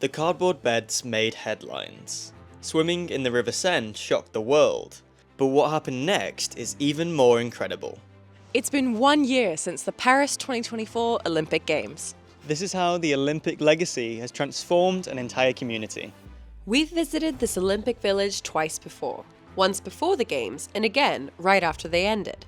The cardboard beds made headlines. Swimming in the River Seine shocked the world. But what happened next is even more incredible. It's been 1 year since the Paris 2024 Olympic Games. This is how the Olympic legacy has transformed an entire community. We've visited this Olympic village twice before. Once before the Games, and again right after they ended.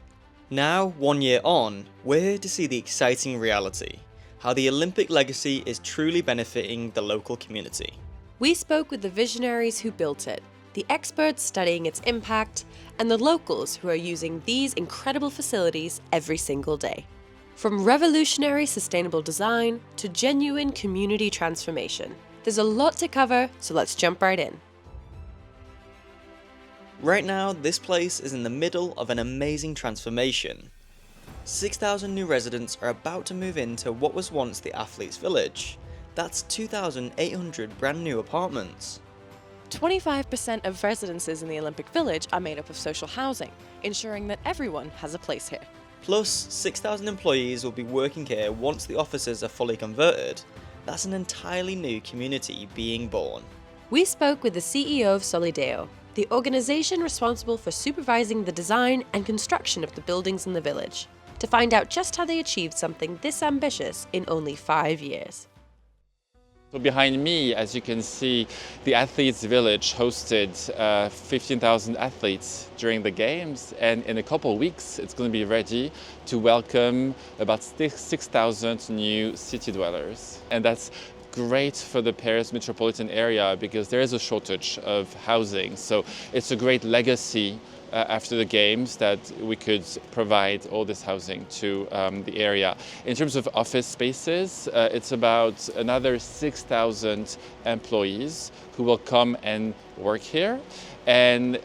Now, 1 year on, we're here to see the exciting reality. How the Olympic legacy is truly benefiting the local community. We spoke with the visionaries who built it, the experts studying its impact, and the locals who are using these incredible facilities every single day. From revolutionary sustainable design to genuine community transformation. There's a lot to cover, so let's jump right in. Right now, this place is in the middle of an amazing transformation. 6,000 new residents are about to move into what was once the Athletes' Village. That's 2,800 brand new apartments. 25% of residences in the Olympic Village are made up of social housing, ensuring that everyone has a place here. Plus, 6,000 employees will be working here once the offices are fully converted. That's an entirely new community being born. We spoke with the CEO of Solideo, the organization responsible for supervising the design and construction of the buildings in the village, to find out just how they achieved something this ambitious in only 5 years. So behind me, as you can see, the Athletes' Village hosted 15,000 athletes during the Games, and in a couple of weeks it's going to be ready to welcome about 6,000 new city dwellers. And that's great for the Paris metropolitan area because there is a shortage of housing. So it's a great legacy after the Games that we could provide all this housing to the area. In terms of office spaces, it's about another 6,000 employees who will come and work here. And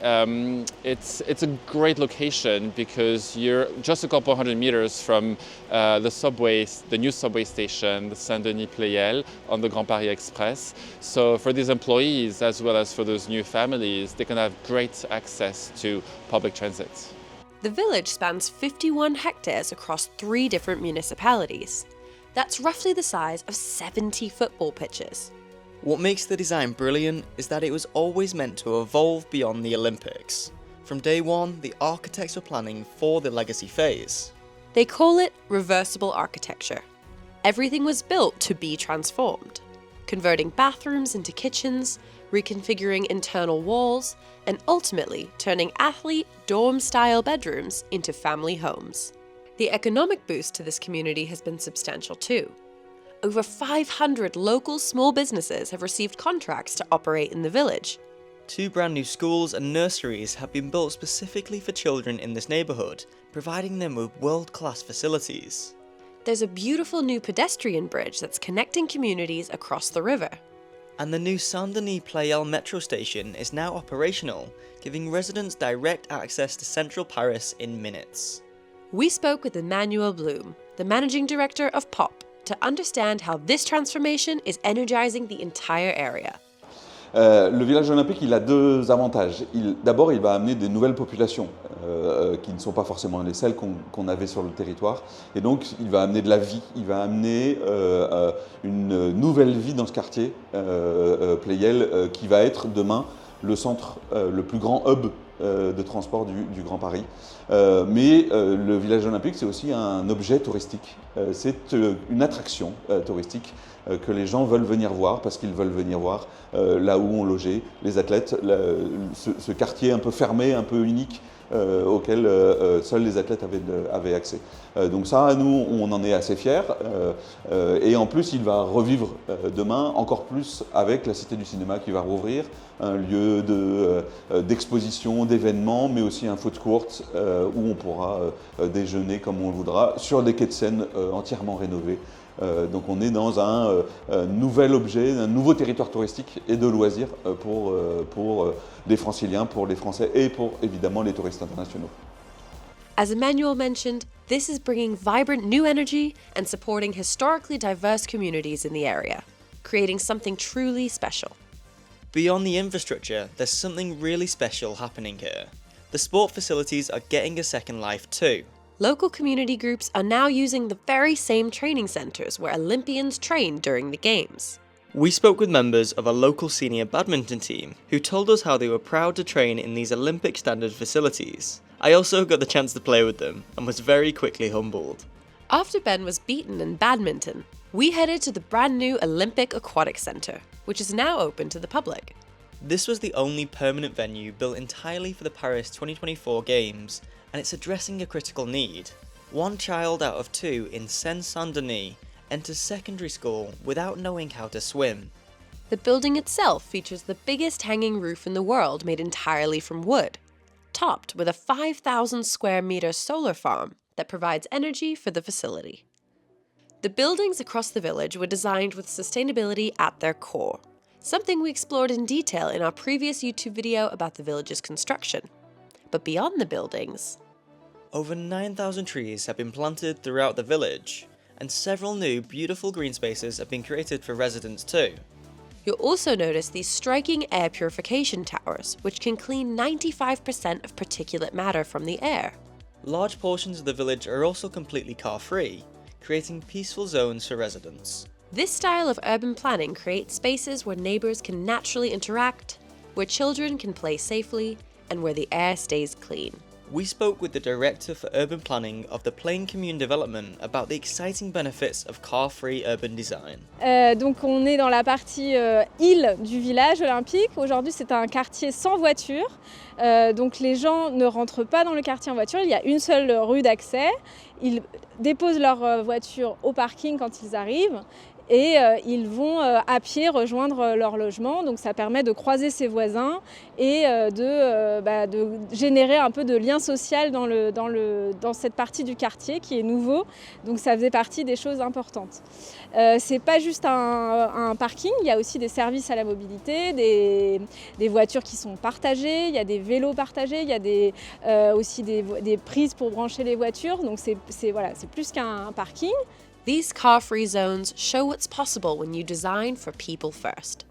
it's a great location because you're just a couple hundred meters from the new subway station, the Saint-Denis-Pleyel on the Grand Paris Express. So for these employees, as well as for those new families, they can have great access to public transit. The village spans 51 hectares across 3 different municipalities. That's roughly the size of 70 football pitches. What makes the design brilliant is that it was always meant to evolve beyond the Olympics. From day one, the architects were planning for the legacy phase. They call it reversible architecture. Everything was built to be transformed, converting bathrooms into kitchens, reconfiguring internal walls, and ultimately turning athlete dorm-style bedrooms into family homes. The economic boost to this community has been substantial too. Over 500 local small businesses have received contracts to operate in the village. 2 brand new schools and nurseries have been built specifically for children in this neighbourhood, providing them with world-class facilities. There's a beautiful new pedestrian bridge that's connecting communities across the river. And the new Saint-Denis-Pleyel metro station is now operational, giving residents direct access to central Paris in minutes. We spoke with Emmanuel Bloom, the managing director of POP, to understand how this transformation is energizing the entire area. Le village olympique, il a 2 avantages. D'abord, il va amener des nouvelles populations qui ne sont pas forcément les celles qu'on avait sur le territoire. Et donc, il va amener de la vie, il va amener une nouvelle vie dans ce quartier, Pleyel, qui va être demain le centre, le plus grand hub de transport du Grand Paris. Mais le village olympique, c'est aussi un objet touristique. C'est une attraction touristique que les gens veulent venir voir parce qu'ils veulent venir voir là où ont logé les athlètes, ce quartier un peu fermé, un peu unique auquel seuls les athlètes avaient accès. Donc ça, nous, on en est assez fiers. Et en plus, il va revivre demain encore plus avec la Cité du Cinéma qui va rouvrir, un lieu d'exposition, d'événements, mais aussi un food court où on pourra déjeuner comme on le voudra sur des quais de Seine entièrement rénovés. Donc on est dans un nouvel objet, un nouveau territoire touristique et de loisirs pour les Franciliens, pour les Français et pour évidemment les touristes internationaux. As Emmanuel mentioned, this is bringing vibrant new energy and supporting historically diverse communities in the area, creating something truly special. Beyond the infrastructure, there's something really special happening here. The sport facilities are getting a second life too. Local community groups are now using the very same training centres where Olympians trained during the Games. We spoke with members of a local senior badminton team who told us how they were proud to train in these Olympic standard facilities. I also got the chance to play with them and was very quickly humbled. After Ben was beaten in badminton, we headed to the brand new Olympic Aquatic Centre, which is now open to the public. This was the only permanent venue built entirely for the Paris 2024 Games, and it's addressing a critical need. 1 child out of 2 in Seine-Saint-Denis enters secondary school without knowing how to swim. The building itself features the biggest hanging roof in the world made entirely from wood, topped with a 5,000 square metre solar farm that provides energy for the facility. The buildings across the village were designed with sustainability at their core, something we explored in detail in our previous YouTube video about the village's construction. But beyond the buildings, Over 9,000 trees have been planted throughout the village, and several new beautiful green spaces have been created for residents too. you'll also notice these striking air purification towers, which can clean 95% of particulate matter from the air. Large portions of the village are also completely car-free, creating peaceful zones for residents. This style of urban planning creates spaces where neighbours can naturally interact, where children can play safely, and where the air stays clean. We spoke with the Director for Urban Planning of the Plain Commune Development about the exciting benefits of car-free urban design. Donc on est dans la partie île du village olympique. Aujourd'hui c'est un quartier sans voiture. Donc les gens ne rentrent pas dans le quartier en voiture. Il y a une seule rue d'accès. Ils déposent leur voiture au parking quand ils arrivent. Et ils vont à pied rejoindre leur logement. Donc ça permet de croiser ses voisins et de générer un peu de lien social dans cette partie du quartier qui est nouveau. Donc ça faisait partie des choses importantes. C'est pas juste un parking, il y a aussi des services à la mobilité, des voitures qui sont partagées, il y a des vélos partagés, il y a aussi des prises pour brancher les voitures. Donc c'est plus qu'un parking. These car-free zones show what's possible when you design for people first.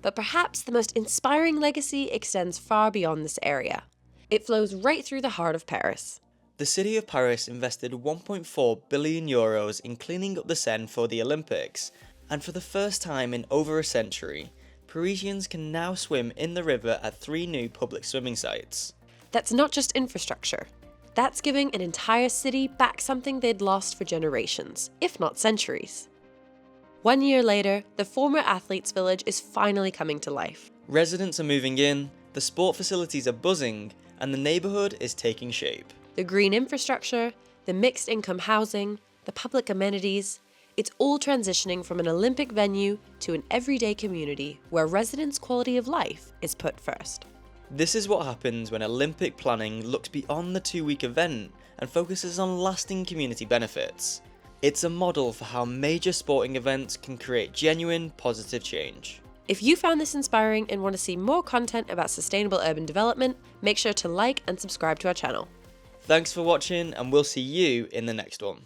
But perhaps the most inspiring legacy extends far beyond this area. It flows right through the heart of Paris. The city of Paris invested €1.4 billion in cleaning up the Seine for the Olympics, and for the first time in over a century, Parisians can now swim in the river at 3 new public swimming sites. That's not just infrastructure. That's giving an entire city back something they'd lost for generations, if not centuries. 1 year later, the former athletes' village is finally coming to life. Residents are moving in, the sport facilities are buzzing, and the neighbourhood is taking shape. The green infrastructure, the mixed income housing, the public amenities, it's all transitioning from an Olympic venue to an everyday community where residents' quality of life is put first. This is what happens when Olympic planning looks beyond the 2-week event and focuses on lasting community benefits. It's a model for how major sporting events can create genuine positive change. If you found this inspiring and want to see more content about sustainable urban development, make sure to like and subscribe to our channel. Thanks for watching, and we'll see you in the next one.